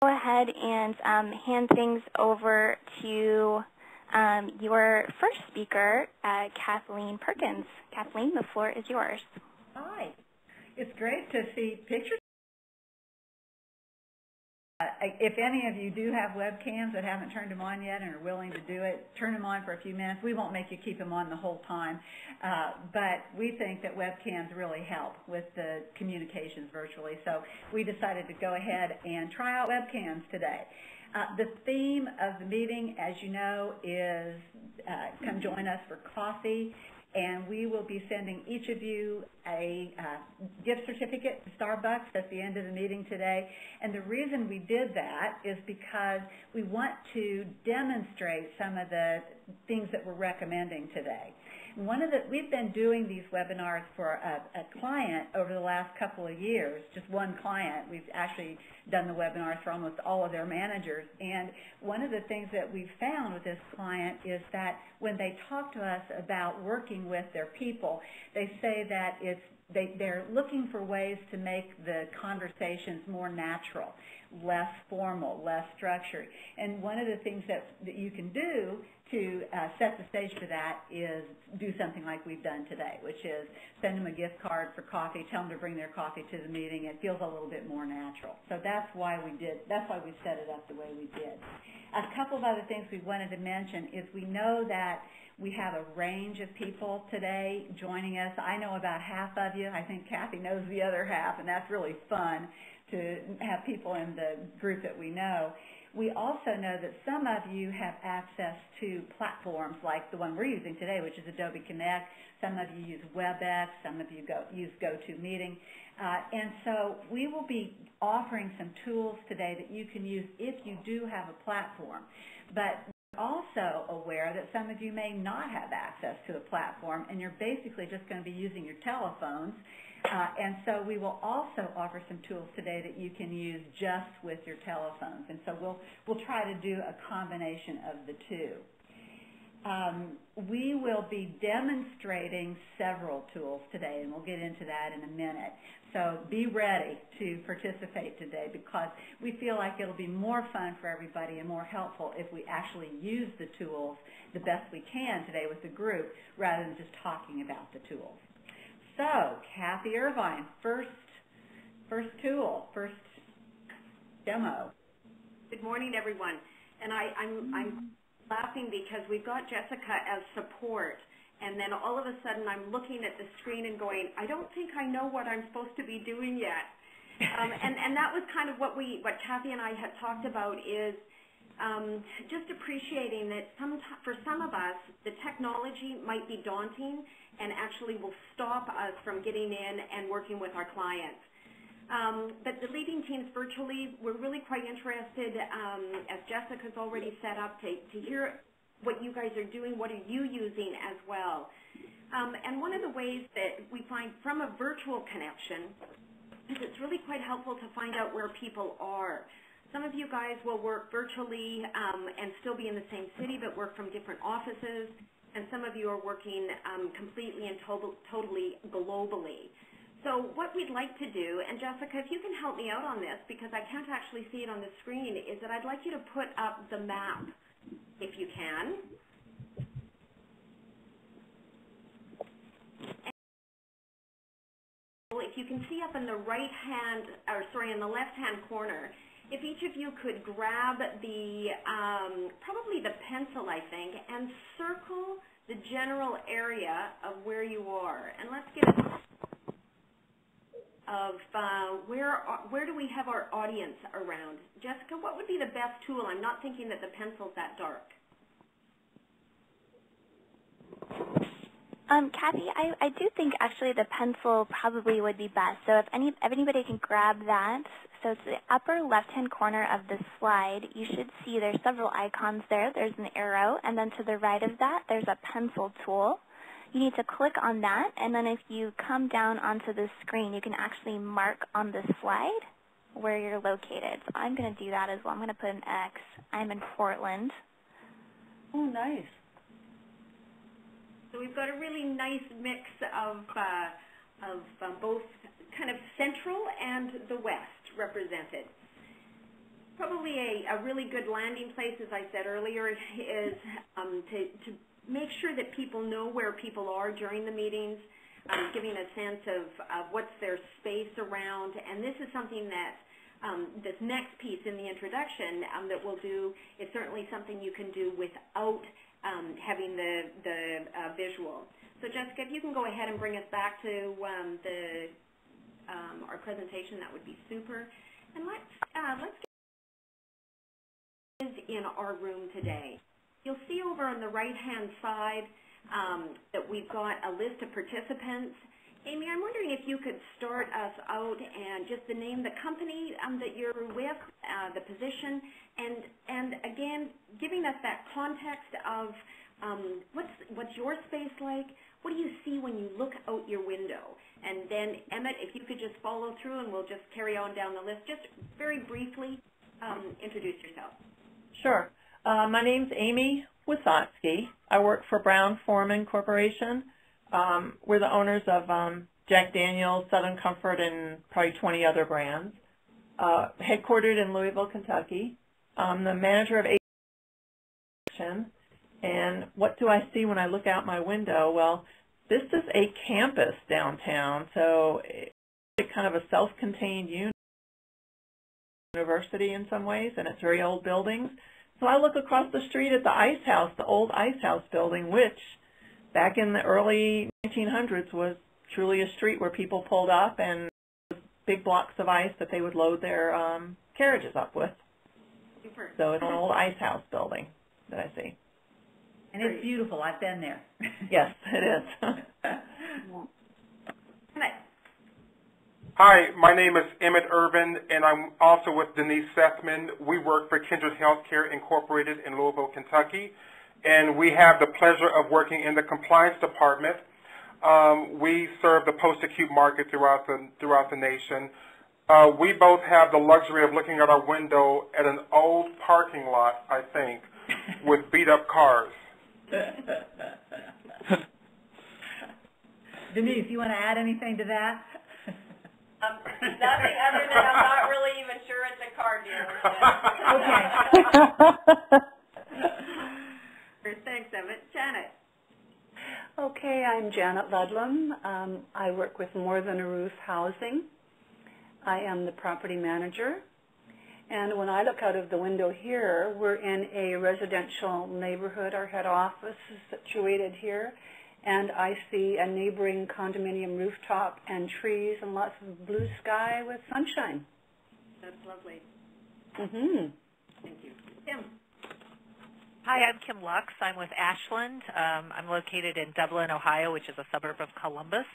Go ahead and hand things over to your first speaker, Kathleen Perkins. Kathleen, the floor is yours. Hi. It's great to see pictures. If any of you do have webcams that haven't turned them on yet and are willing to do it, turn them on for a few minutes. We won't make you keep them on the whole time, but we think that webcams really help with the communications virtually. So we decided to go ahead and try out webcams today. The theme of the meeting, as you know, is come join us for coffee. And we will be sending each of you a gift certificate to Starbucks at the end of the meeting today. And the reason we did that is because we want to demonstrate some of the things that we're recommending today. We've been doing these webinars for a client over the last couple of years, just one client. We've actually done the webinars for almost all of their managers. And one of the things that we've found with this client is that when they talk to us about working with their people, they say that they're looking for ways to make the conversations more natural, less formal, less structured. And one of the things that you can do to set the stage for that is do something like we've done today, which is send them a gift card for coffee, tell them to bring their coffee to the meeting. It feels a little bit more natural. So that's why we set it up the way we did. A couple of other things we wanted to mention is we know that we have a range of people today joining us. I know about half of you. I think Kathy knows the other half, and that's really fun to have people in the group that we know. We also know that some of you have access to platforms like the one we're using today, which is Adobe Connect. Some of you use WebEx. Some of you use GoToMeeting. And so we will be offering some tools today that you can use if you do have a platform. But we're also aware that some of you may not have access to a platform, and you're basically just going to be using your telephones. And so we will also offer some tools today that you can use just with your telephones. And so we'll try to do a combination of the two. We will be demonstrating several tools today, and we'll get into that in a minute. So be ready to participate today because we feel like it'll be more fun for everybody and more helpful if we actually use the tools the best we can today with the group rather than just talking about the tools. So, Kathy Irvine, first tool, first demo. Good morning, everyone. And I'm laughing because we've got Jessica as support, and then all of a sudden I'm looking at the screen and going, I don't think I know what I'm supposed to be doing yet. And that was kind of what Kathy and I had talked about is just appreciating that for some of us, the technology might be daunting and actually will stop us from getting in and working with our clients. But the leading teams virtually, we're really quite interested, as Jessica's already set up, to hear what you guys are doing, what are you using as well. And one of the ways that we find from a virtual connection is it's really quite helpful to find out where people are. Some of you guys will work virtually and still be in the same city but work from different offices, and some of you are working completely and totally globally. So what we'd like to do, and Jessica, if you can help me out on this because I can't actually see it on the screen, is that I'd like you to put up the map, if you can. And if you can see up in the in the left-hand corner, if each of you could grab the, probably the pencil, I think, and circle the general area of where you are. And let's get a of where do we have our audience around. Jessica, what would be the best tool? I'm not thinking that the pencil's that dark. Kathy, I do think actually the pencil probably would be best. So if anybody can grab that. So it's the upper left-hand corner of the slide. You should see there's several icons there. There's an arrow, and then to the right of that, there's a pencil tool. You need to click on that, and then if you come down onto the screen, you can actually mark on the slide where you're located. So I'm going to do that as well. I'm going to put an X. I'm in Portland. Oh, nice. So we've got a really nice mix of both kind of central and the west represented. Probably a really good landing place, as I said earlier, is to make sure that people know where people are during the meetings, giving a sense of what's their space around. And this is something that this next piece in the introduction that we'll do is certainly something you can do without having the visual. So Jessica, if you can go ahead and bring us back to our presentation, that would be super. And let's get in our room today. You'll see over on the right-hand side that we've got a list of participants. Amy, I'm wondering if you could start us out and just the name, the company that you're with, the position, and again, giving us that context of what's your space like? What do you see when you look out your window? And then, Emmett, if you could just follow through and we'll just carry on down the list. Just very briefly, introduce yourself. Sure. My name's Amy Wisotsky. I work for Brown Forman Corporation. We're the owners of Jack Daniel's, Southern Comfort, and probably 20 other brands. Headquartered in Louisville, Kentucky. I'm the manager of Action. And what do I see when I look out my window? Well, this is a campus downtown, so it's kind of a self-contained university in some ways, and it's very old buildings. So I look across the street at the Ice House, the old Ice House building, which back in the early 1900s was truly a street where people pulled up and big blocks of ice that they would load their carriages up with. Super. So it's an old Ice House building that I see. And it's beautiful. I've been there. Yes, it is. Hi, my name is Emmett Irvin, and I'm also with Denise Sethman. We work for Kindred Healthcare Incorporated in Louisville, Kentucky, and we have the pleasure of working in the compliance department. We serve the post-acute market throughout the nation. We both have the luxury of looking out our window at an old parking lot, I think, with beat-up cars. Denise, you want to add anything to that? Nothing other than I'm not really even sure it's a car dealer. Okay. Thanks, Emmett. Janet. Okay, I'm Janet Ludlam. I work with More Than a Roof Housing. I am the property manager. And when I look out of the window here, we're in a residential neighborhood. Our head office is situated here. And I see a neighboring condominium rooftop and trees and lots of blue sky with sunshine. That's lovely. Mm-hmm. Thank you. Kim. Hi, I'm Kim Lux. I'm with Ashland. I'm located in Dublin, Ohio, which is a suburb of Columbus.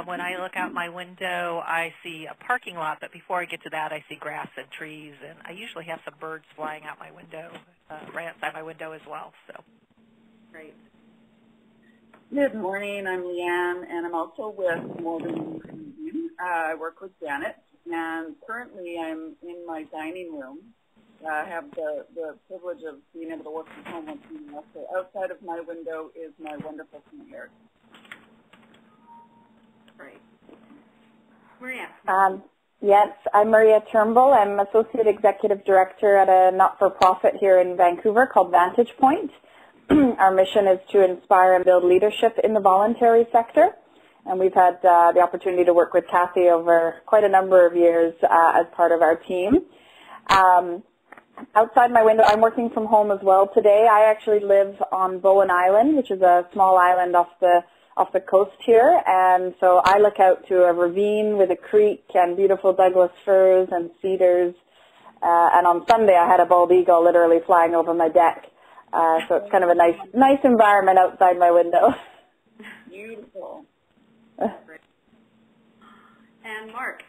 When I look out my window, I see a parking lot, but before I get to that, I see grass and trees, and I usually have some birds flying out my window, right outside my window as well. So, Great. Good morning. I'm Leanne, and I'm also with More Than a Roof Housing. I work with Janet, and currently I'm in my dining room. I have the privilege of being able to work from home once in a while. So outside of my window is my wonderful front yard. Great. Maria. Yes, I'm Maria Turnbull. I'm Associate Executive Director at a not-for-profit here in Vancouver called Vantage Point. Our mission is to inspire and build leadership in the voluntary sector, and we've had the opportunity to work with Kathy over quite a number of years as part of our team. Outside my window, I'm working from home as well today. I actually live on Bowen Island, which is a small island off the coast here, and so I look out to a ravine with a creek and beautiful Douglas firs and cedars, and on Sunday I had a bald eagle literally flying over my deck. So it's kind of a nice environment outside my window. Beautiful. And Mark.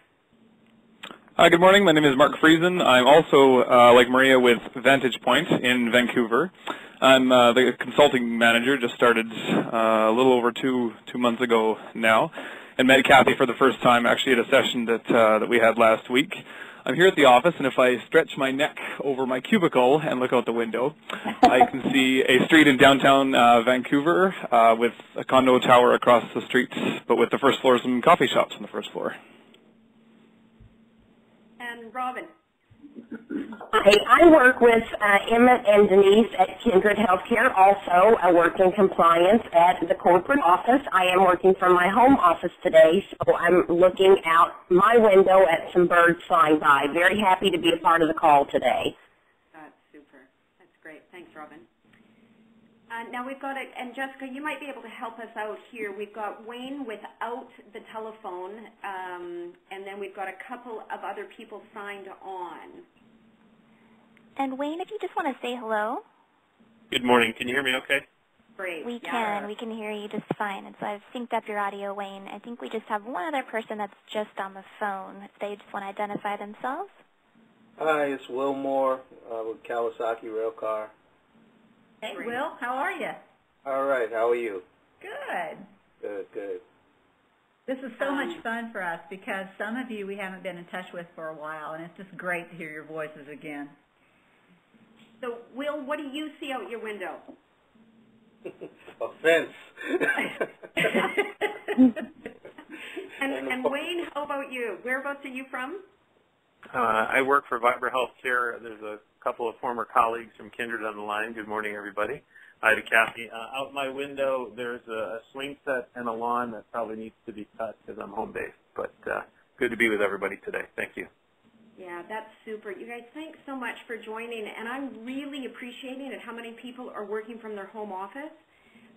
Hi, good morning. My name is Mark Friesen. I'm also, like Maria, with Vantage Point in Vancouver. I'm the consulting manager, just started a little over two months ago now, and met Kathy for the first time actually at a session that we had last week. I'm here at the office, and if I stretch my neck over my cubicle and look out the window, I can see a street in downtown Vancouver with a condo tower across the street, but with the first floor some coffee shops on the first floor. And Robin. Hi, I work with Emmett and Denise at Kindred Healthcare. Also, I work in compliance at the corporate office. I am working from my home office today, so I'm looking out my window at some birds flying by. Very happy to be a part of the call today. That's super. That's great. Thanks, Robin. Now we've got, and Jessica, you might be able to help us out here. We've got Wayne without the telephone, and then we've got a couple of other people signed on. And Wayne, if you just want to say hello. Good morning. Can you hear me okay? Great. We can. We can hear you just fine. And so I've synced up your audio, Wayne. I think we just have one other person that's just on the phone. If they just want to identify themselves. Hi, it's Will Moore with Kawasaki Railcar. Hey, Will, how are you? All right, how are you? Good. Good, good. This is so much fun for us because some of you we haven't been in touch with for a while, and it's just great to hear your voices again. So, Will, what do you see out your window? A fence. and Wayne, how about you? Whereabouts are you from? I work for Vibra Healthcare. There's a couple of former colleagues from Kindred on the line. Good morning, everybody. Hi to Kathy. Out my window, there's a swing set and a lawn that probably needs to be cut because I'm home-based. But good to be with everybody today. Thank you. Yeah, that's super. You guys, thanks so much for joining. And I'm really appreciating how many people are working from their home office.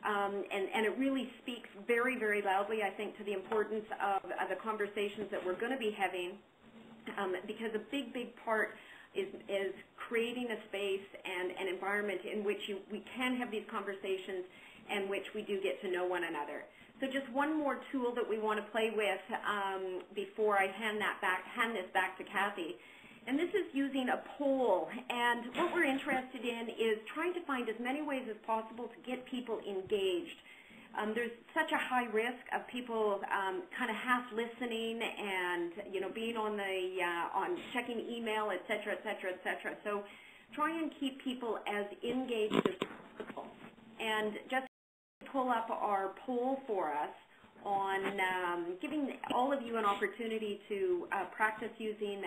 And it really speaks very, very loudly, I think, to the importance of the conversations that we're going to be having. Because a big, big part is creating a space and an environment in which we can have these conversations and which we do get to know one another. So just one more tool that we want to play with before I hand this back to Kathy. And this is using a poll. And what we're interested in is trying to find as many ways as possible to get people engaged. There's such a high risk of people kind of half listening and being on checking email, et cetera, et cetera, et cetera. So try and keep people as engaged as possible. And just pull up our poll for us on giving all of you an opportunity to practice using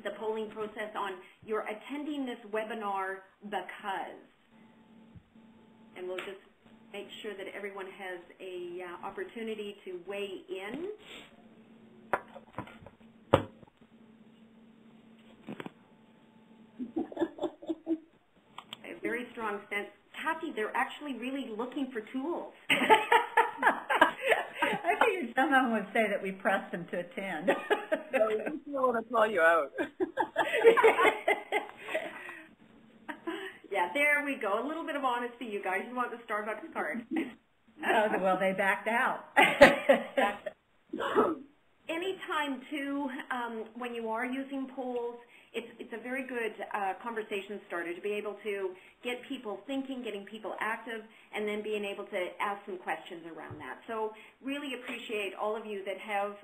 the polling process on you're attending this webinar because. And we'll just make sure that everyone has a opportunity to weigh in. A very strong sense. Kathy, they're actually really looking for tools. I figured some of them would say that we pressed them to attend. No, we don't want to call you out. Yeah, there we go. A little bit of honesty, you guys. You want the Starbucks card. Oh, well, they backed out. Anytime, too, when you are using polls, it's a very good conversation starter to be able to get people thinking, getting people active, and then being able to ask some questions around that. So really appreciate all of you that have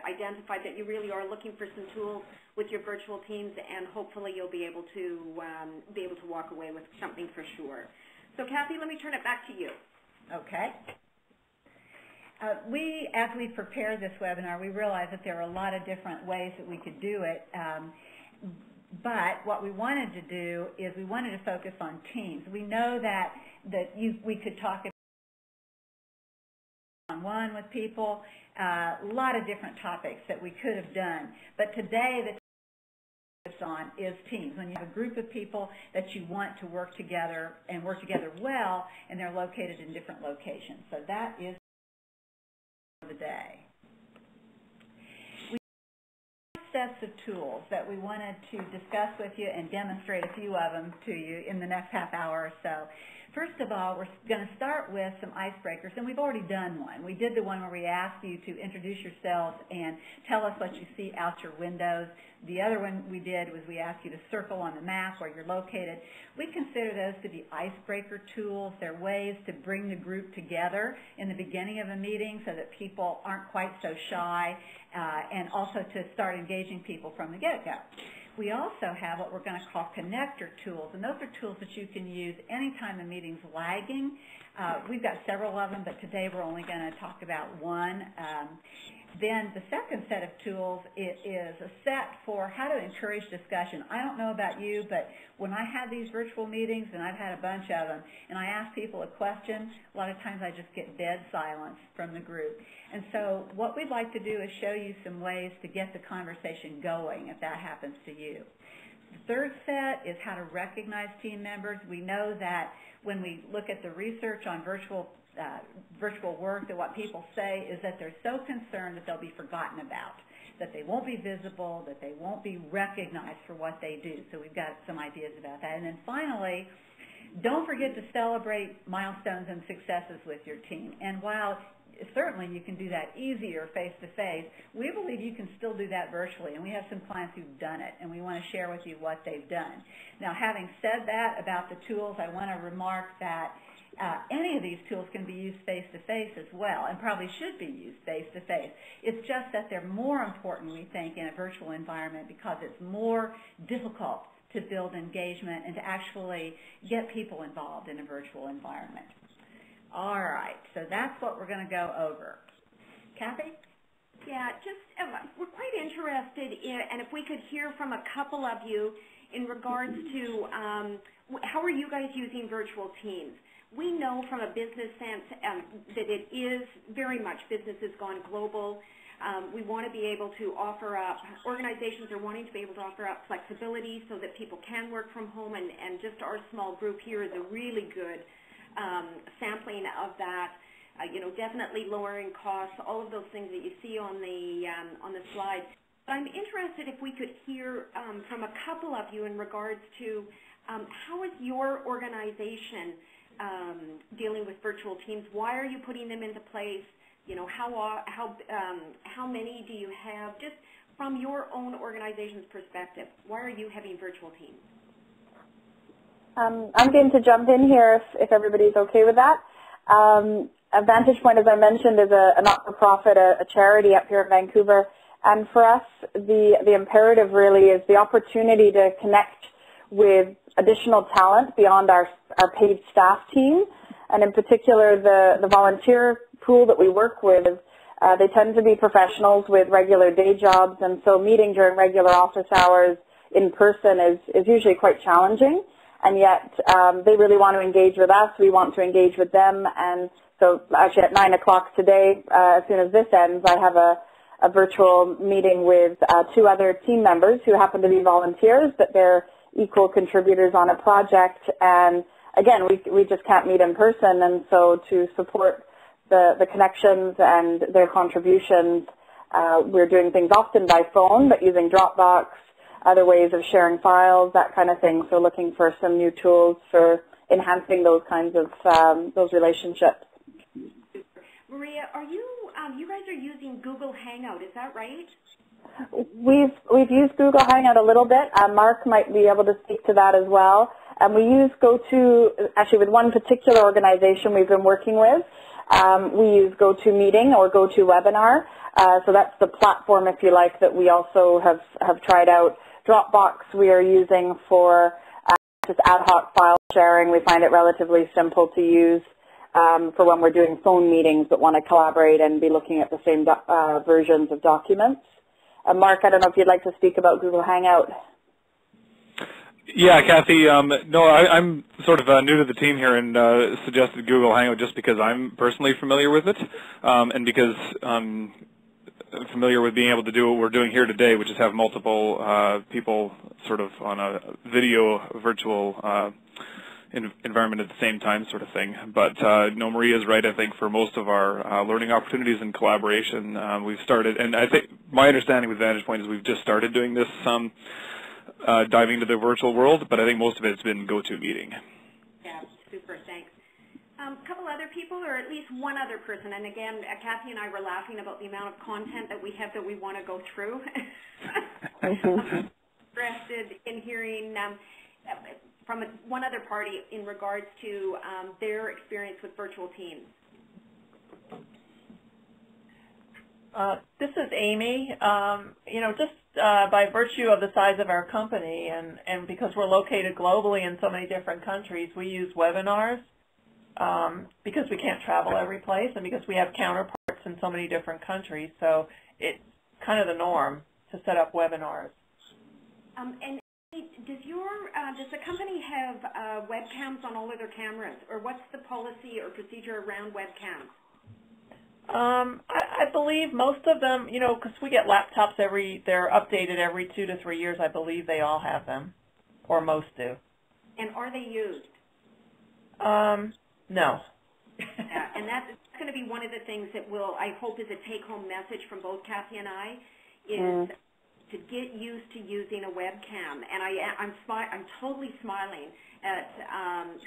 identified that you really are looking for some tools with your virtual teams, and hopefully you'll be able to walk away with something for sure. So Kathy, let me turn it back to you. Okay. As we prepared this webinar, we realized that there are a lot of different ways that we could do it. But what we wanted to do is we wanted to focus on teams. We know that we could talk one-on-one with people, a lot of different topics that we could have done. But today, the on is teams. When you have a group of people that you want to work together and work together well, and they're located in different locations. So that is the day. We have sets of tools that we wanted to discuss with you and demonstrate a few of them to you in the next half hour or so. First of all, we're going to start with some icebreakers, and we've already done one. We did the one where we asked you to introduce yourselves and tell us what you see out your windows. The other one we did was we asked you to circle on the map where you're located. We consider those to be icebreaker tools. They're ways to bring the group together in the beginning of a meeting so that people aren't quite so shy, and also to start engaging people from the get-go. We also have what we're going to call connector tools, and those are tools that you can use anytime a meeting's lagging. We've got several of them, but today we're only going to talk about one. Then the second set of tools is a set for how to encourage discussion. I don't know about you, but when I have these virtual meetings, and I've had a bunch of them, and I ask people a question, a lot of times I just get dead silence from the group. And so what we'd like to do is show you some ways to get the conversation going if that happens to you. The third set is how to recognize team members. We know that when we look at the research on virtual work, that what people say is that they're so concerned that they'll be forgotten about, that they won't be visible, that they won't be recognized for what they do. So we've got some ideas about that. And then finally, don't forget to celebrate milestones and successes with your team. And while certainly you can do that easier face-to-face, we believe you can still do that virtually, and we have some clients who've done it, and we want to share with you what they've done. Now, having said that about the tools, I want to remark that any of these tools can be used face-to-face as well, and probably should be used face-to-face. It's just that they're more important, we think, in a virtual environment because it's more difficult to build engagement and to actually get people involved in a virtual environment. All right, so that's what we're going to go over. Kathy? Yeah, just we're quite interested in, and if we could hear from a couple of you in regards to how are you guys using virtual teams? We know from a business sense that it is very much business has gone global. We want to be able to offer up, organizations are wanting to be able to offer up flexibility so that people can work from home, and just our small group here is a really good sampling of that. You know, definitely lowering costs, all of those things that you see on the slide. But I'm interested if we could hear from a couple of you in regards to how is your organization dealing with virtual teams? Why are you putting them into place? You know, how many do you have? Just from your own organization's perspective, why are you having virtual teams? I'm going to jump in here if everybody's okay with that. A Vantage Point, as I mentioned, is a not-for-profit, a charity up here in Vancouver. And for us, the imperative really is the opportunity to connect with additional talent beyond our paid staff team. And in particular, the volunteer pool that we work with, they tend to be professionals with regular day jobs. And so meeting during regular office hours in person is usually quite challenging. And yet they really want to engage with us. We want to engage with them. And so actually at 9 o'clock today, as soon as this ends, I have a virtual meeting with 2 other team members who happen to be volunteers, but they're equal contributors on a project. And again, we just can't meet in person. And so to support the connections and their contributions, we're doing things often by phone, but using Dropbox, other ways of sharing files, that kind of thing. So looking for some new tools for enhancing those kinds of those relationships. Maria, are you guys are using Google Hangout, is that right? We've used Google Hangout a little bit. Mark might be able to speak to that as well. And we use actually with one particular organization we've been working with, we use GoToMeeting or GoToWebinar. So that's the platform, if you like, that we also have tried out. Dropbox we are using for just ad hoc file sharing. We find it relatively simple to use for when we're doing phone meetings but want to collaborate and be looking at the same versions of documents. Mark, I don't know if you'd like to speak about Google Hangout. Yeah, Kathy, no, I'm sort of new to the team here and suggested Google Hangout just because I'm personally familiar with it and because I'm familiar with being able to do what we're doing here today, which is have multiple people sort of on a video virtual environment at the same time sort of thing. But no, Maria's right. I think for most of our learning opportunities and collaboration, we've started, and I think my understanding with Vantage Point is we've just started doing this diving into the virtual world, but I think most of it's been GoToMeeting. Yeah, super, thanks. A couple other people, or at least one other person, and again, Kathy and I were laughing about the amount of content that we have that we want to go through. I'm interested in hearing from one other party in regards to their experience with virtual teams. This is Amy. You know, just by virtue of the size of our company and because we're located globally in so many different countries, we use webinars because we can't travel every place and because we have counterparts in so many different countries. So it's kind of the norm to set up webinars. And does the company have webcams on all of their cameras, or what's the policy or procedure around webcams? I believe most of them, you know, because we get laptops they're updated every 2 to 3 years. I believe they all have them, or most do. And are they used? No. And that's going to be one of the things that I hope is a take-home message from both Kathy and I, is to get used to using a webcam. And I'm totally smiling at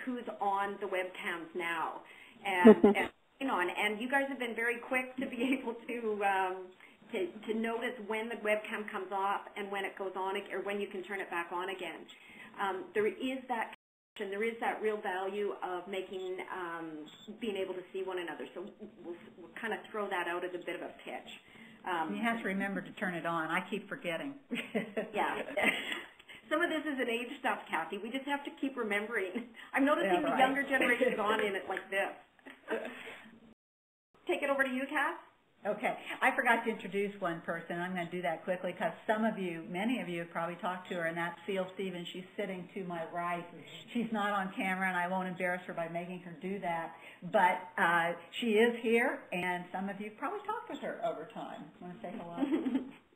who's on the webcams now. And you guys have been very quick to be able to notice when the webcam comes off and when it goes on, or when you can turn it back on again. There is that connection, there is that real value of being able to see one another. So we'll kind of throw that out as a bit of a pitch. You have to remember to turn it on. I keep forgetting. Yeah. Some of this is an age stuff, Kathy. We just have to keep remembering. I'm noticing the younger generation's on in it like this. Take it over to you, Kath. Okay. I forgot to introduce one person. I'm going to do that quickly because many of you have probably talked to her, and that's Seal Stevens. She's sitting to my right. She's not on camera, and I won't embarrass her by making her do that. But she is here, and some of you probably talked with her over time. Want to say hello?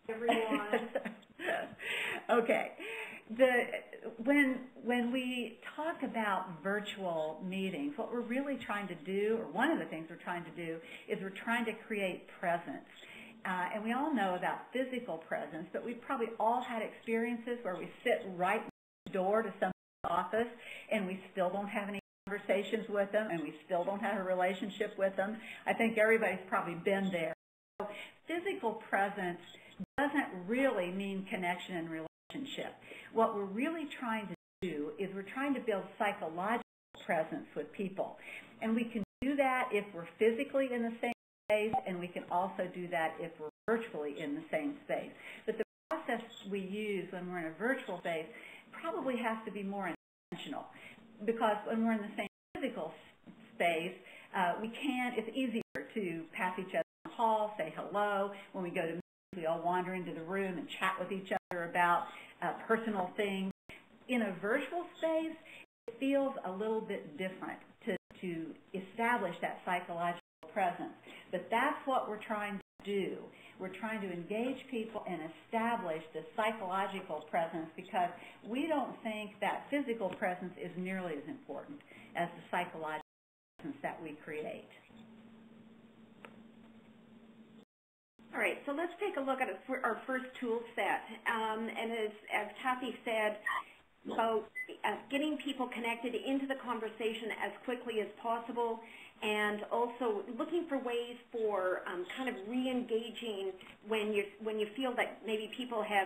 Everyone. Okay. When we talk about virtual meetings, what we're really trying to do, or one of the things we're trying to do, is we're trying to create presence. And we all know about physical presence, but we've probably all had experiences where we sit right next door to someone's office and we still don't have any conversations with them, and we still don't have a relationship with them. I think everybody's probably been there. So physical presence doesn't really mean connection and relationship. What we're really trying to do is we're trying to build psychological presence with people. And we can do that if we're physically in the same space, and we can also do that if we're virtually in the same space. But the process we use when we're in a virtual space probably has to be more intentional, because when we're in the same physical space, it's easier to pass each other in the hall, say hello. When we go to meetings, we all wander into the room and chat with each other about personal things. In a virtual space, it feels a little bit different to establish that psychological presence. But that's what we're trying to do. We're trying to engage people and establish the psychological presence, because we don't think that physical presence is nearly as important as the psychological presence that we create. All right, so let's take a look at our first tool set. And as Kathy said, about getting people connected into the conversation as quickly as possible, and also looking for ways for kind of re-engaging when you feel that maybe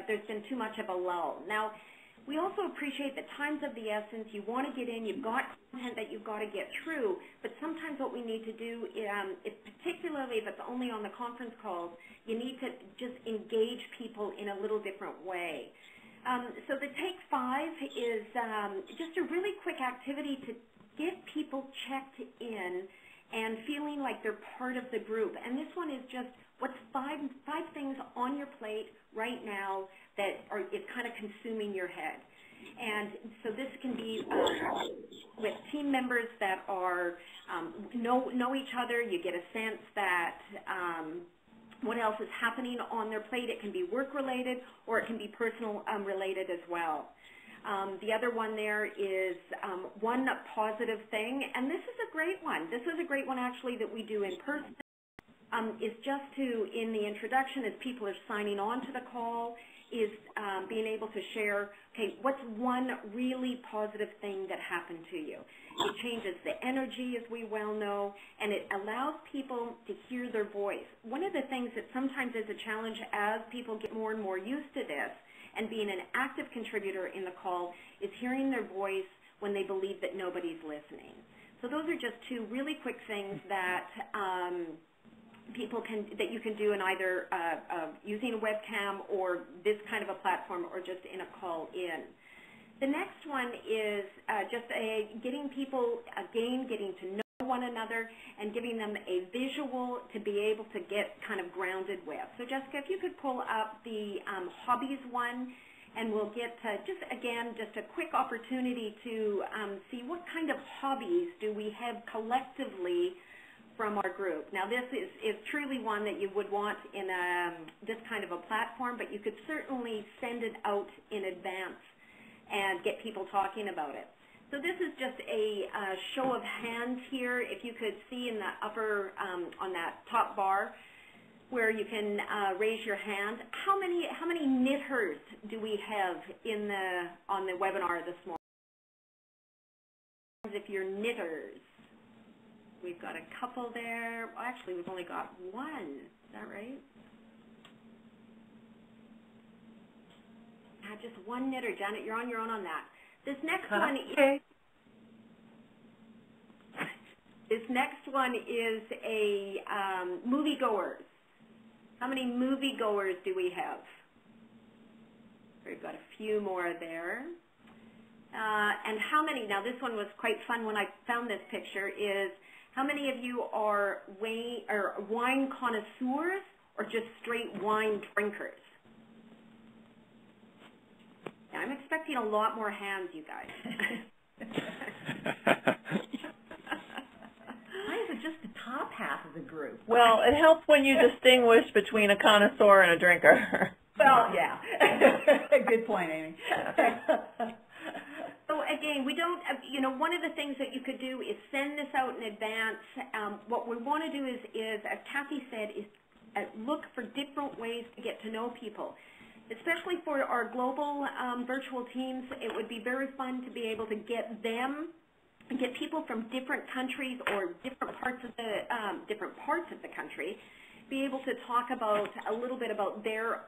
there's been too much of a lull. Now, we also appreciate that time's of the essence. You want to get in, you've got content that you've got to get through, but sometimes what we need to do, particularly if it's only on the conference calls, you need to just engage people in a little different way. So the Take 5 is just a really quick activity to get people checked in and feeling like they're part of the group. And this one is just what's five things on your plate right now that is kind of consuming your head. And so this can be with team members that are know each other. You get a sense that what else is happening on their plate. It can be work-related, or it can be personal-related as well. The other one there is one positive thing, and this is a great one. This is a great one, actually, that we do in person. Is just to, in the introduction, as people are signing on to the call, is being able to share, okay, what's one really positive thing that happened to you? It changes the energy, as we well know, and it allows people to hear their voice. One of the things that sometimes is a challenge as people get more and more used to this and being an active contributor in the call is hearing their voice when they believe that nobody's listening. So those are just two really quick things that that you can do in either using a webcam or this kind of a platform, or just in a call in. The next one is just getting people, again, getting to know one another and giving them a visual to be able to get kind of grounded with. So Jessica, if you could pull up the hobbies one, and we'll get just a quick opportunity to see what kind of hobbies do we have collectively from our group. Now this is truly one that you would want in this kind of a platform, but you could certainly send it out in advance and get people talking about it. So this is just a show of hands here. If you could see in the upper, on that top bar, where you can raise your hand. How many knitters do we have on the webinar this morning? If you're knitters, we've got a couple there. Well, actually, we've only got one. Is that right? Just one knitter. Janet, you're on your own on that. This next one is. This next one is a moviegoers. How many moviegoers do we have? We've got a few more there. And how many, now this one was quite fun when I found this picture, is how many of you are wine connoisseurs or just straight wine drinkers? Now, I'm expecting a lot more hands, you guys. Just the top half of the group. Well, it helps when you distinguish between a connoisseur and a drinker. Well, yeah. Good point, Amy. So again, we don't, one of the things that you could do is send this out in advance. What we want to do is as Kathy said, is look for different ways to get to know people. Especially for our global virtual teams, it would be very fun to be able to get people from different countries or different parts of the country, be able to talk about a little bit about their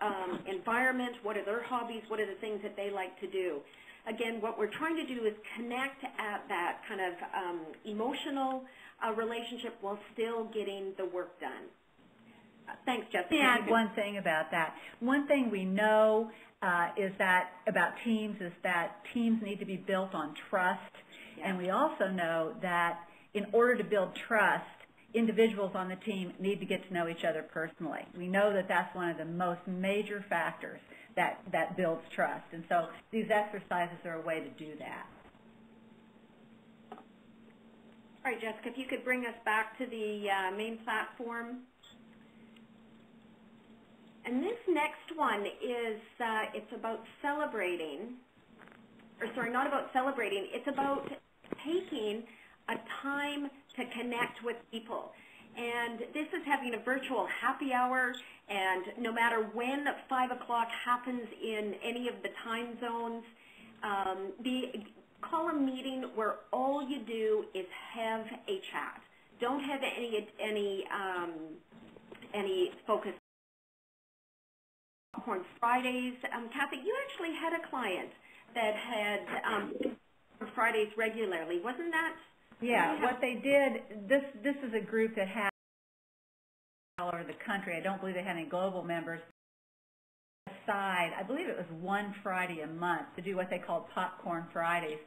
environment, what are their hobbies, what are the things that they like to do. Again, what we're trying to do is connect at that kind of emotional relationship while still getting the work done. Thanks, Jessica. Let me add one thing about that. One thing we know is that about teams is that teams need to be built on trust. And we also know that in order to build trust, individuals on the team need to get to know each other personally. We know that that's one of the most major factors that builds trust. And so these exercises are a way to do that. All right, Jessica, if you could bring us back to the main platform. And this next one is, it's about celebrating, or sorry, not about celebrating, it's about taking a time to connect with people. And this is having a virtual happy hour, and no matter when 5 o'clock happens in any of the time zones, call a meeting where all you do is have a chat. Don't have any focus on Fridays. Kathy, you actually had a client that had Fridays regularly, wasn't that? Yeah, what they did, this is a group that had all over the country. I don't believe they had any global members. Aside, I believe it was one Friday a month to do what they called Popcorn Fridays.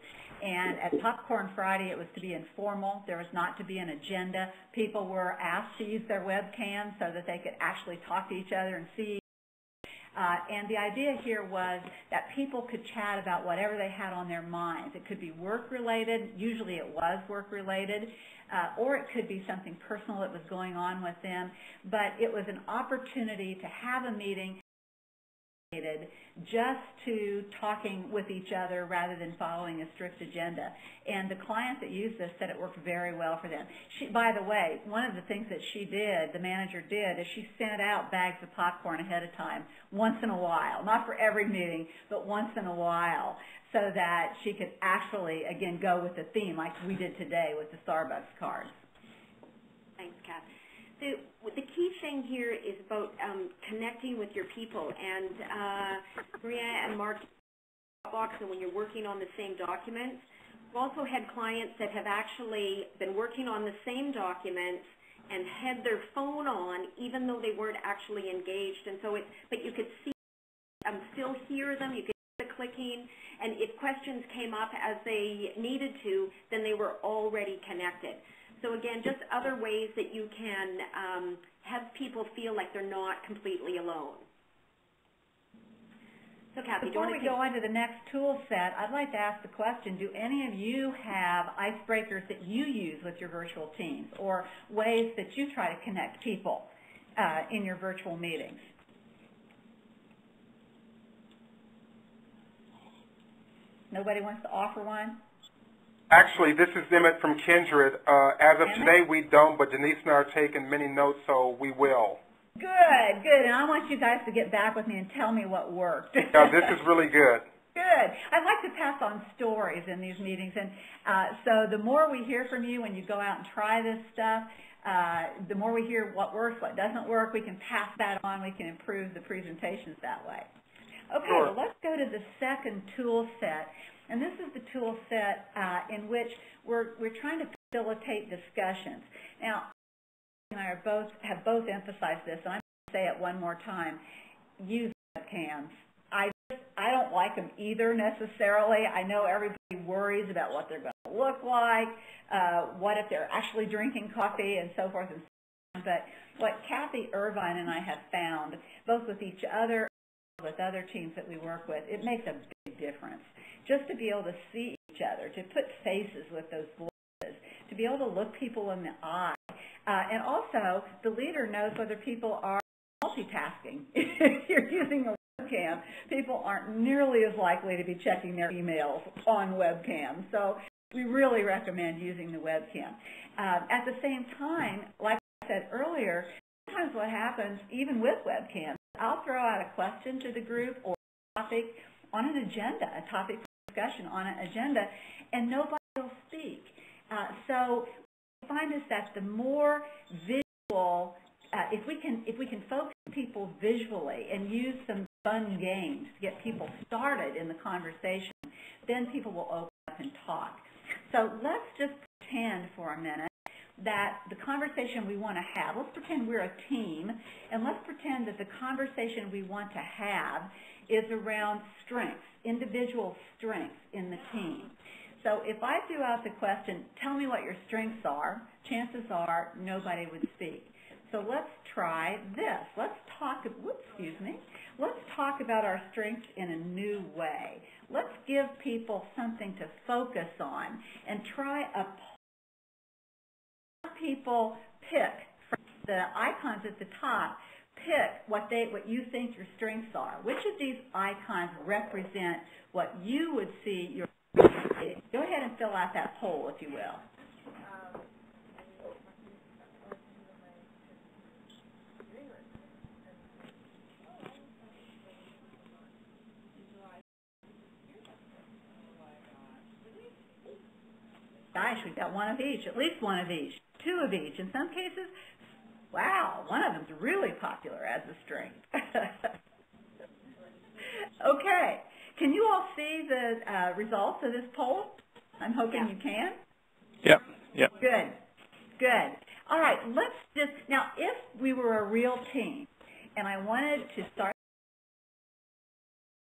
And at Popcorn Friday, it was to be informal. There was not to be an agenda. People were asked to use their webcams so that they could actually talk to each other and see. And the idea here was that people could chat about whatever they had on their minds. It could be work-related. Usually it was work-related. Or it could be something personal that was going on with them. But it was an opportunity to have a meeting just to talking with each other rather than following a strict agenda. And the client that used this said it worked very well for them. By the way, one of the things that she did, the manager did, is she sent out bags of popcorn ahead of time, once in a while, not for every meeting, but once in a while, so that she could actually, again, go with the theme like we did today with the Starbucks cards. Thanks, Kat. The key thing here is about connecting with your people, and Maria and Mark, and when you're working on the same documents. We've also had clients that have actually been working on the same documents and had their phone on even though they weren't actually engaged, and so but you could see, still hear them, you could hear the clicking, and if questions came up as they needed to, then they were already connected. So again, just other ways that you can have people feel like they're not completely alone. So Kathy, before we go on to the next tool set, I'd like to ask the question, do any of you have icebreakers that you use with your virtual teams or ways that you try to connect people in your virtual meetings? Nobody wants to offer one? Actually, this is Emmett from Kindred. As of today, we don't, but Denise and I are taking many notes, so we will. Good, good. And I want you guys to get back with me and tell me what worked. Yeah, this is really good. Good. I'd like to pass on stories in these meetings. And so the more we hear from you when you go out and try this stuff, the more we hear what works, what doesn't work, we can pass that on. We can improve the presentations that way. Okay, Sure. well, let's go to the second tool set. And this is the tool set in which we're trying to facilitate discussions. Now, and I have both emphasized this, and I'm going to say it one more time. Use webcams. I don't like them either necessarily. I know everybody worries about what they're going to look like, what if they're actually drinking coffee, and so forth and so on. But what Kathy Irvine and I have found, both with each other and with other teams that we work with, it makes a big difference. Just to be able to see each other, to put faces with those voices, to be able to look people in the eye. And also, the leader knows whether people are multitasking. If you're using a webcam, people aren't nearly as likely to be checking their emails on webcam. So we really recommend using the webcam. At the same time, like I said earlier, sometimes what happens, even with webcams, I'll throw out a question to the group or a topic on an agenda, a topic for discussion on an agenda, and nobody will speak. So find is that the more visual, if we can focus people visually and use some fun games to get people started in the conversation, then people will open up and talk. So let's just pretend for a minute that the conversation we want to have, let's pretend we're a team, and let's pretend that the conversation we want to have is around strengths, individual strengths in the team. So if I threw out the question, tell me what your strengths are, chances are nobody would speak. So let's try this. Let's talk about our strengths in a new way. Let's give people something to focus on and try a poll. People pick from the icons at the top, pick what you think your strengths are. Which of these icons represent what you would see your Go ahead and fill out that poll, if you will. Gosh, we've got one of each, at least one of each, two of each. In some cases, wow, one of them's really popular as a strength. Okay. Can you all see the results of this poll? I'm hoping you can. Yep. Yep. Good. Good. All right. Let's just now. If we were a real team, and I wanted to start,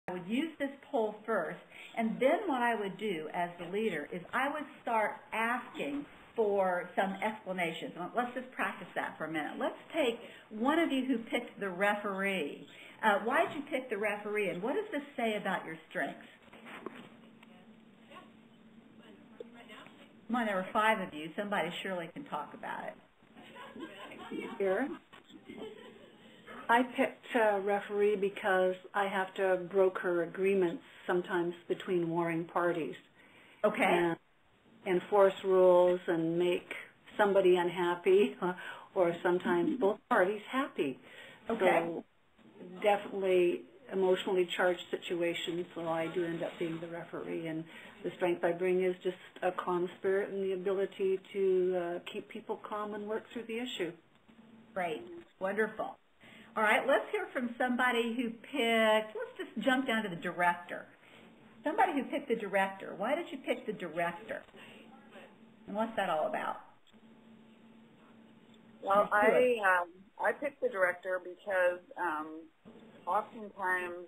I would use this poll first, and then what I would do as the leader is I would start asking for some explanations. Let's just practice that for a minute. Let's take one of you who picked the referee. Why did you pick the referee, and what does this say about your strengths? Come on, there were 5 of you. Somebody surely can talk about it. Here. I picked referee because I have to broker agreements sometimes between warring parties. Okay. And enforce rules and make somebody unhappy or sometimes both parties happy. Okay. So definitely emotionally charged situations, so I do end up being the referee. And the strength I bring is just a calm spirit and the ability to keep people calm and work through the issue. Great. Wonderful. All right, let's hear from somebody who picked, let's just jump down to the director. Somebody who picked the director. Why did you pick the director? And what's that all about? Well, I picked the director because oftentimes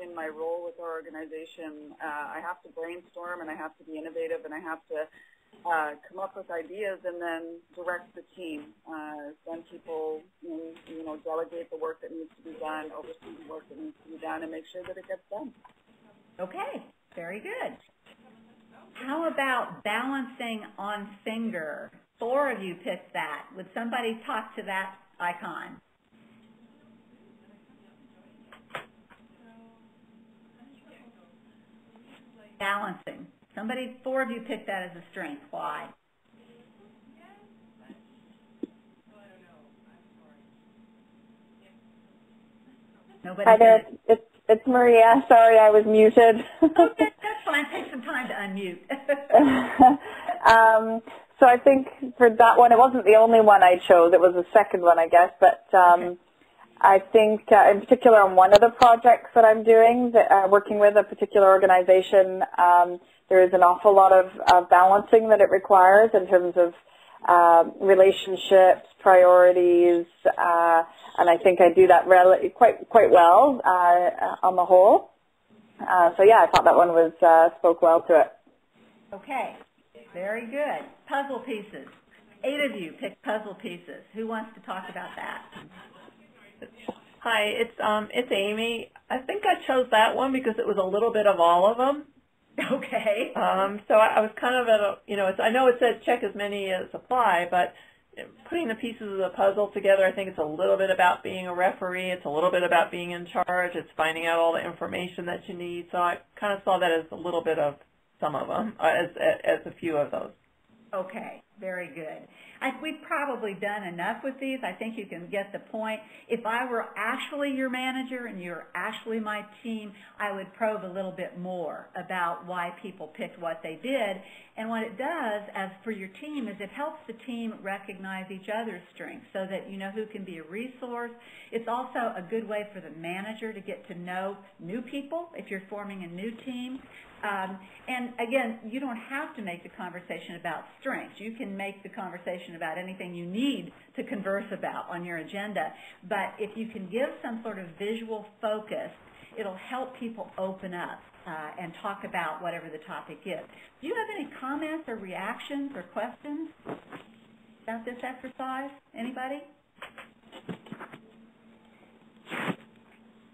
in my role with our organization, I have to brainstorm and I have to be innovative and I have to come up with ideas and then direct the team. Send people, delegate the work that needs to be done, oversee the work that needs to be done, and make sure that it gets done. Okay, very good. How about balancing on finger? 4 of you picked that. Would somebody talk to that icon? Balancing. 4 of you picked that as a strength. Why? Nobody. Hi there, it's Maria. Sorry, I was muted. Okay, that's fine. Take some time to unmute. So I think for that one, it wasn't the only one I chose. It was the second one, I guess. But Okay. I think in particular on one of the projects that I'm doing, working with a particular organization, there is an awful lot of balancing that it requires in terms of relationships, priorities, and I think I do that quite well on the whole. So yeah, I thought that one was spoke well to it. Okay, very good. Puzzle pieces. 8 of you picked puzzle pieces. Who wants to talk about that? Hi, it's Amy. I think I chose that one because it was a little bit of all of them. Okay. So I was kind of at a, I know it said check as many as apply, but putting the pieces of the puzzle together, I think it's a little bit about being a referee. It's a little bit about being in charge. It's finding out all the information that you need. So I kind of saw that as a little bit of some of them, as a few of those. Okay, very good. We've probably done enough with these. I think you can get the point. If I were actually your manager and you're actually my team, I would probe a little bit more about why people picked what they did. And what it does, as for your team, is it helps the team recognize each other's strengths so that you know who can be a resource. It's also a good way for the manager to get to know new people if you're forming a new team. And again, you don't have to make the conversation about strengths. You can make the conversation about anything you need to converse about on your agenda. But if you can give some sort of visual focus, it'll help people open up and talk about whatever the topic is. Do you have any comments or reactions or questions about this exercise? Anybody?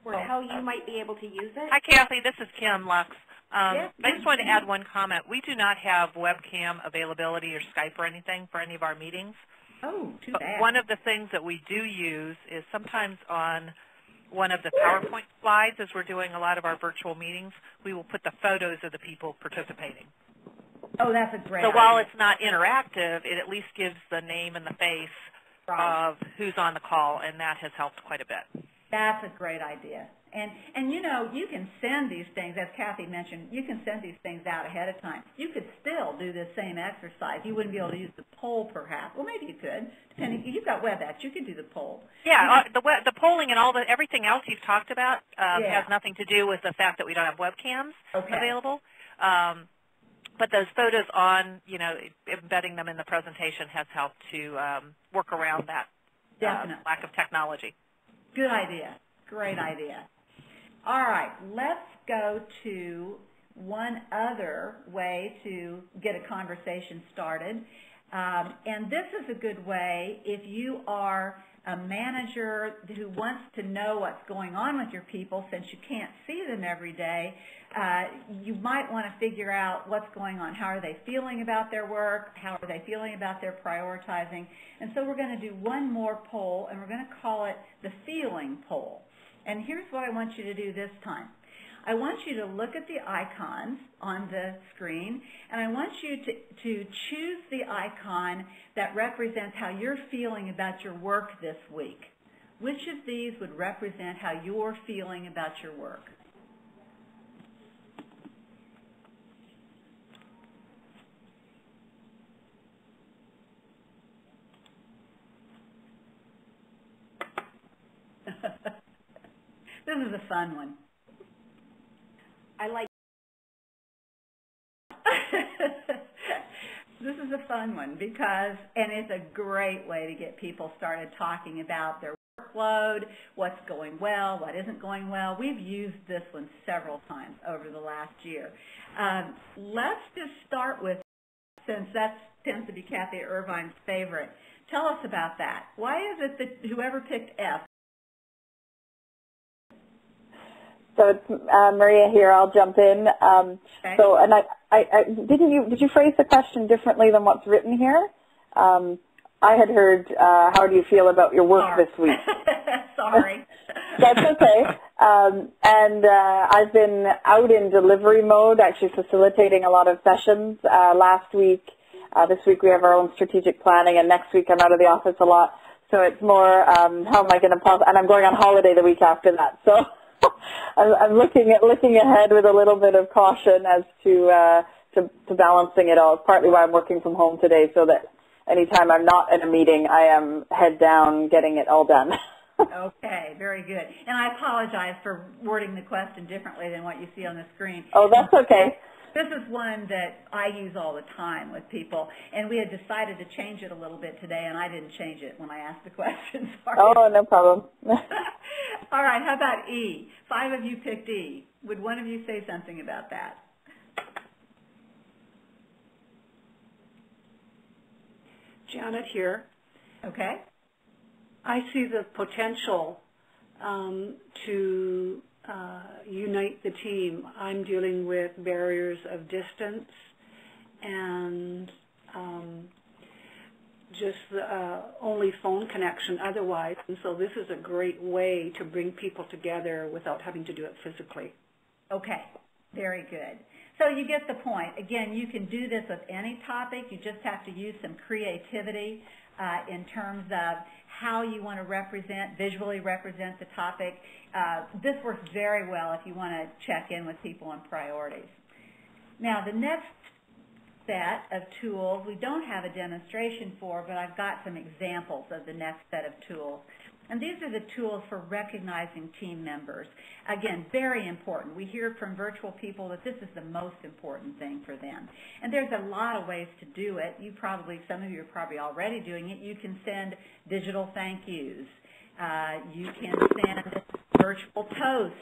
Or how you might be able to use it? Hi, Kathy. This is Kim Lux. Yes, I just wanted to add one comment. We do not have webcam availability or Skype or anything for any of our meetings. Oh, too But bad. one of the things that we do use is sometimes on one of the PowerPoint slides, as we're doing a lot of our virtual meetings, we will put the photos of the people participating. Oh, that's a great So idea. while it's not interactive, it at least gives the name and the face of who's on the call, and that has helped quite a bit. That's a great idea. And you know, you can send these things, as Kathy mentioned, you can send these things out ahead of time. You could still do this same exercise. You wouldn't be able to use the poll, perhaps. Well, maybe you could. Depending, you've got WebEx. You could do the poll. Yeah, the polling and everything else you've talked about has nothing to do with the fact that we don't have webcams available. But those photos on, embedding them in the presentation has helped to work around that lack of technology. Good idea. Great idea. All right, let's go to one other way to get a conversation started. And this is a good way if you are a manager who wants to know what's going on with your people since you can't see them every day. You might want to figure out what's going on. How are they feeling about their work? How are they feeling about their prioritizing? And so we're going to do one more poll, and we're going to call it the feeling poll. And here's what I want you to do this time. I want you to look at the icons on the screen, and I want you to choose the icon that represents how you're feeling about your work this week. Which of these would represent how you're feeling about your work? This is a fun one. I like This is a fun one because, and it's a great way to get people started talking about their workload, what's going well, what isn't going well. We've used this one several times over the last year. Let's just start with since that tends to be Kathy Irvine's favorite. Tell us about that. Why is it that whoever picked F? So it's Maria here. I'll jump in. Okay. So, and did you phrase the question differently than what's written here? I had heard, how do you feel about your work this week? Sorry. That's okay. And I've been out in delivery mode, actually facilitating a lot of sessions. Last week, this week we have our own strategic planning, and next week I'm out of the office a lot. So it's more, how am I going to, and I'm going on holiday the week after that. So I'm looking ahead with a little bit of caution as to balancing it all. It's partly why I'm working from home today, so that anytime I'm not in a meeting, I am head down getting it all done. Okay, very good. And I apologize for wording the question differently than what you see on the screen. Oh, that's okay. This is one that I use all the time with people, and we had decided to change it a little bit today, and I didn't change it when I asked the question. Sorry. Oh, no problem. All right, how about E? 5 of you picked E. Would one of you say something about that? Janet here. Okay. I see the potential to unite the team. I'm dealing with barriers of distance and just only phone connection otherwise, and so this is a great way to bring people together without having to do it physically. Okay, very good. So you get the point. Again, you can do this with any topic. You just have to use some creativity in terms of how you want to visually represent the topic. This works very well if you want to check in with people on priorities. Now, the next set of tools we don't have a demonstration for, but I've got some examples of the next set of tools. And these are the tools for recognizing team members. Again, very important. We hear from virtual people that this is the most important thing for them. And there's a lot of ways to do it. Some of you are probably already doing it. You can send digital thank yous. You can send virtual toasts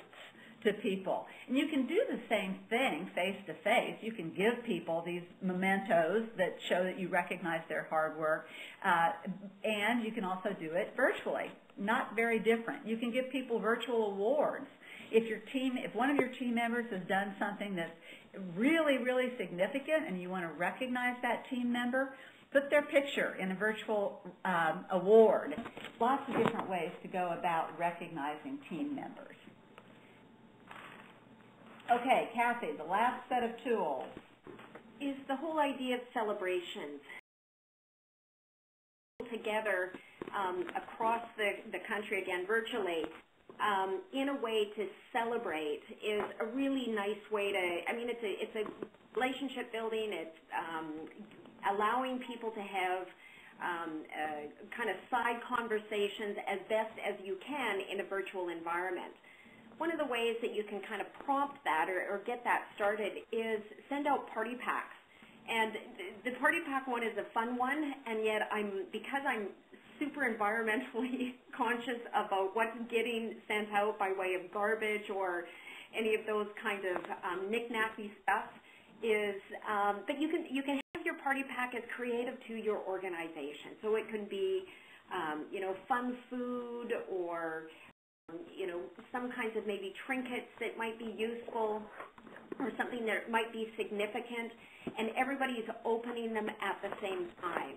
to people. And you can do the same thing face-to-face. You can give people these mementos that show that you recognize their hard work, and you can also do it virtually. Not very different. You can give people virtual awards. If one of your team members has done something that's really, really significant and you want to recognize that team member, put their picture in a virtual award. Lots of different ways to go about recognizing team members. Okay, Kathy, the last set of tools is the whole idea of celebrations. Together across the country, again, virtually, in a way to celebrate is a really nice way to, it's a relationship building. It's allowing people to have kind of side conversations as best as you can in a virtual environment. One of the ways that you can kind of prompt that or get that started is send out party packs. And the party pack one is a fun one, and yet because I'm super environmentally conscious about what's getting sent out by way of garbage or any of those kind of knick-knacky stuff but you can have your party pack as creative to your organization. So it can be, fun food or some kinds of maybe trinkets that might be useful or something that might be significant, and everybody is opening them at the same time.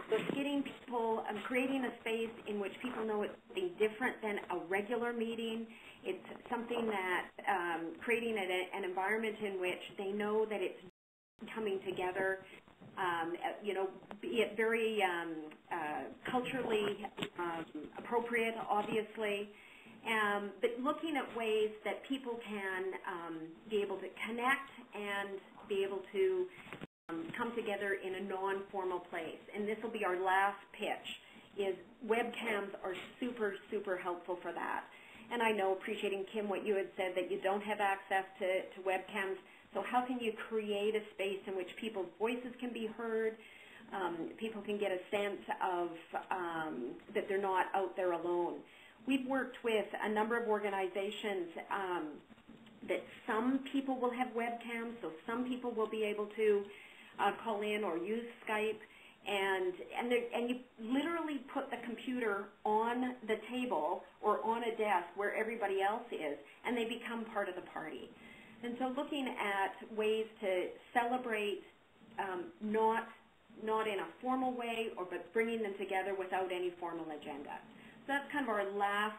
So it's getting people, creating a space in which people know it's something different than a regular meeting. It's something that, creating an environment in which they know that it's coming together, be it very culturally appropriate, obviously, but looking at ways that people can be able to connect and be able to come together in a non-formal place. And this will be our last pitch, is webcams are super, super helpful for that. And I know, appreciating, Kim, what you had said, that you don't have access to webcams. So how can you create a space in which people's voices can be heard, people can get a sense of that they're not out there alone? We've worked with a number of organizations that some people will have webcams, so some people will be able to call in or use Skype, and you literally put the computer on the table or on a desk where everybody else is, and they become part of the party. And so looking at ways to celebrate not in a formal way, but bringing them together without any formal agenda. So that's kind of our last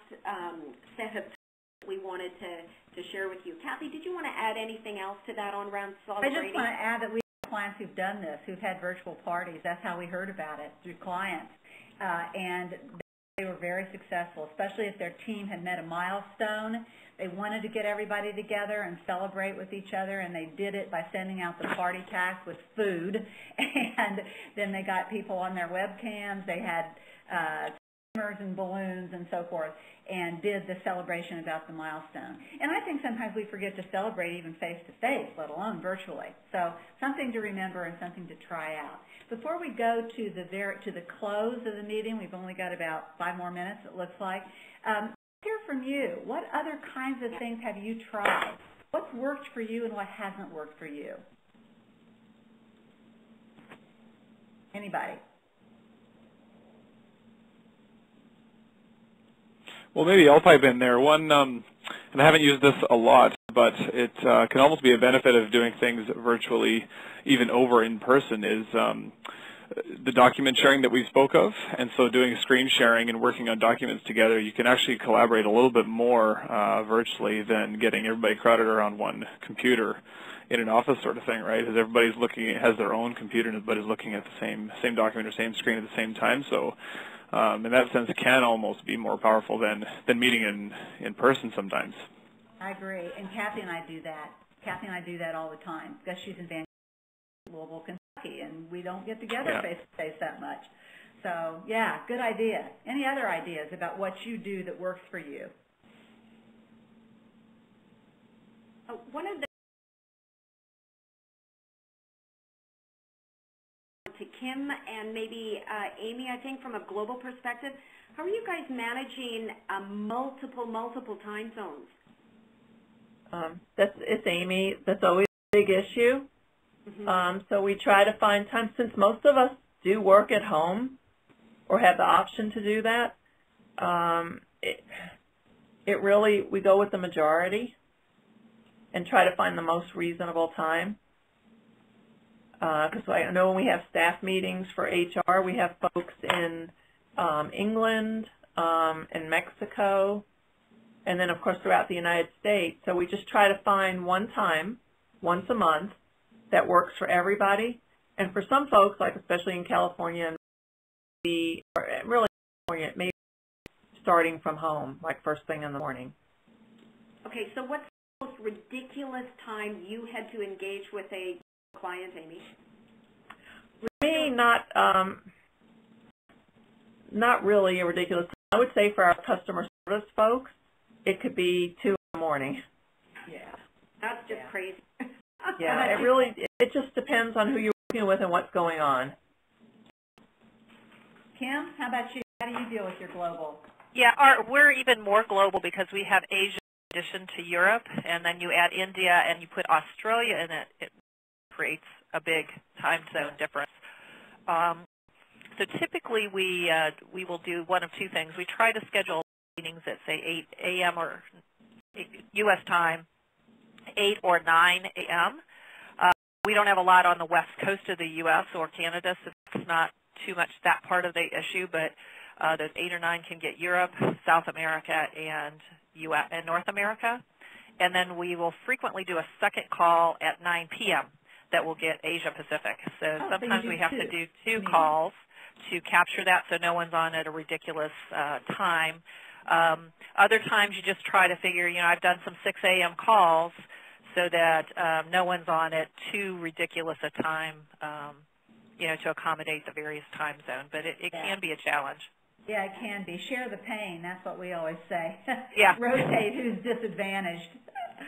set of tools we wanted to share with you. Kathy, did you want to add anything else to that on around celebrating? I just want to add that we have clients who've done this, who've had virtual parties. That's how we heard about it, through clients. And they were very successful, especially if their team had met a milestone. They wanted to get everybody together and celebrate with each other, and they did it by sending out the party packs with food. And then they got people on their webcams. They had streamers and balloons and so forth, and did the celebration about the milestone. And I think sometimes we forget to celebrate even face-to-face, let alone virtually. So something to remember and something to try out. Before we go to the close of the meeting, we've only got about 5 more minutes, it looks like. Hear from you. What other kinds of things have you tried? What's worked for you and what hasn't worked for you? Anybody? Well, maybe I'll pipe in there. One, and I haven't used this a lot, but it can almost be a benefit of doing things virtually, even over in person, is the document sharing that we spoke of. And so doing screen sharing and working on documents together, you can actually collaborate a little bit more virtually than getting everybody crowded around one computer in an office sort of thing, right? Because everybody's has their own computer and everybody's looking at the same document or same screen at the same time. So in that sense, it can almost be more powerful than meeting in person sometimes. I agree. And Kathy and I do that. Kathy and I do that all the time because she's in Vancouver, Louisville, Kentucky, and we don't get together face-to-face that much. So, yeah, good idea. Any other ideas about what you do that works for you? One of the to Kim and maybe Amy, I think from a global perspective, how are you guys managing multiple time zones? It's Amy. That's always a big issue. Mm-hmm. So we try to find time, since most of us do work at home or have the option to do that. It really, we go with the majority and try to find the most reasonable time. Because I know when we have staff meetings for HR, we have folks in England, and Mexico, and then of course throughout the United States. So we just try to find one time, once a month, that works for everybody. And for some folks, like especially in California, or really California, maybe starting from home, like first thing in the morning. Okay, so what's the most ridiculous time you had to engage with a client, Amy? Me, not really a ridiculous time. I would say for our customer service folks, it could be 2 in the morning. Yeah, that's just crazy. Yeah, it just depends on who you're working with and what's going on. Kim, how about you? How do you deal with your global? Yeah, we're even more global because we have Asia in addition to Europe, and then you add India and you put Australia in it. It creates a big time zone difference. So typically we will do one of two things. We try to schedule meetings at, say, 8 a.m. or U.S. time, 8 or 9 a.m. We don't have a lot on the west coast of the U.S. or Canada, so it's not too much that part of the issue, but those 8 or 9 can get Europe, South America, and North America. And then we will frequently do a second call at 9 p.m. that will get Asia Pacific. So sometimes we have to do 2 calls to capture that so no one's on at a ridiculous time. Other times you just try to figure, I've done some 6 a.m. calls so that no one's on at too ridiculous a time, to accommodate the various time zones. But it can be a challenge. Yeah, it can be. Share the pain. That's what we always say. Yeah. Rotate who's disadvantaged.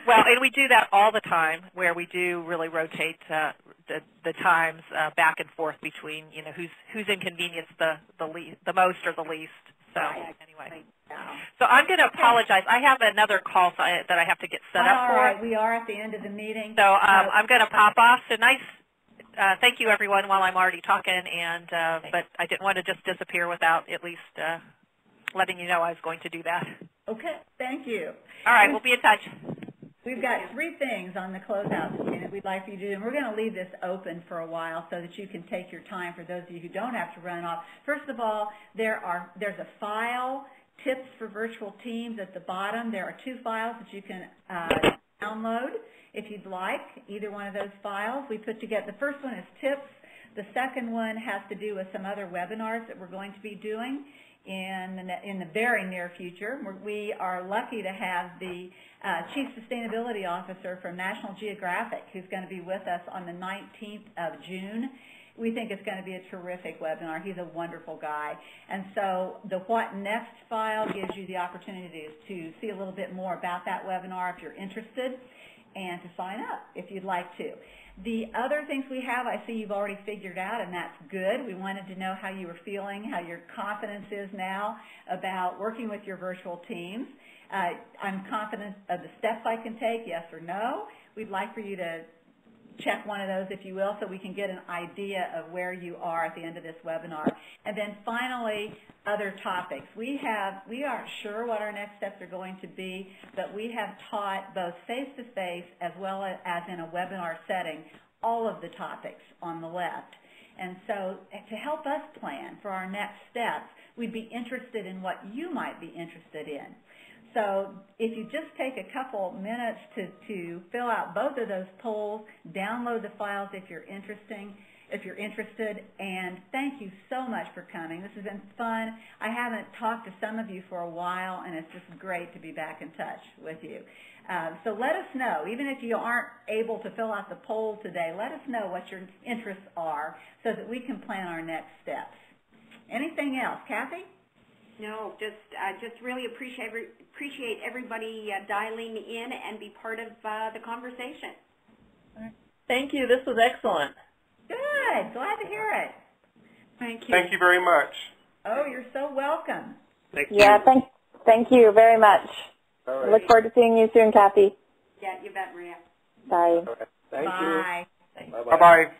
Well, and we do that all the time, where we do really rotate the times back and forth between, who's inconvenienced the most or the least. So anyway, so I'm going to apologize. I have another call that I have to get set up for. All right, we are at the end of the meeting. So I'm going to pop off. So nice thank you, everyone, while I'm already talking, and but I didn't want to just disappear without at least letting you know I was going to do that. Okay, thank you. All right, we'll be in touch. We've got 3 things on the closeout that we'd like for you to do, and we're going to leave this open for a while so that you can take your time for those of you who don't have to run off. First of all, there's a file, Tips for Virtual Teams, at the bottom. There are 2 files that you can download if you'd like, either one of those files. We put together, the first one is tips. The second one has to do with some other webinars that we're going to be doing in the very near future. We are lucky to have the Chief Sustainability Officer from National Geographic, who's going to be with us on the 19th of June. We think it's going to be a terrific webinar. He's a wonderful guy. And so the What Next file gives you the opportunity to see a little bit more about that webinar if you're interested, and to sign up if you'd like to. The other things we have, I see you've already figured out, and that's good. We wanted to know how you were feeling, how your confidence is now about working with your virtual teams. I'm confident of the steps I can take, yes or no. We'd like for you to check one of those, if you will, so we can get an idea of where you are at the end of this webinar. And then finally, other topics. We aren't sure what our next steps are going to be, but we have taught both face-to-face as well as in a webinar setting all of the topics on the left. And so to help us plan for our next steps, we'd be interested in what you might be interested in. So if you just take a couple minutes to fill out both of those polls, download the files if you're interested, and thank you so much for coming. This has been fun. I haven't talked to some of you for a while, and it's just great to be back in touch with you. So let us know, even if you aren't able to fill out the poll today, let us know what your interests are so that we can plan our next steps. Anything else? Kathy? No, just really appreciate everybody dialing in and be part of the conversation. Thank you. This was excellent. Good. Glad to hear it. Thank you. Thank you very much. Oh, you're so welcome. Thank you. Yeah, thank you very much. All right. Look forward to seeing you soon, Kathy. Yeah, you bet, Maria. Bye. All right. Thank Bye. you. Bye-bye. Bye-bye.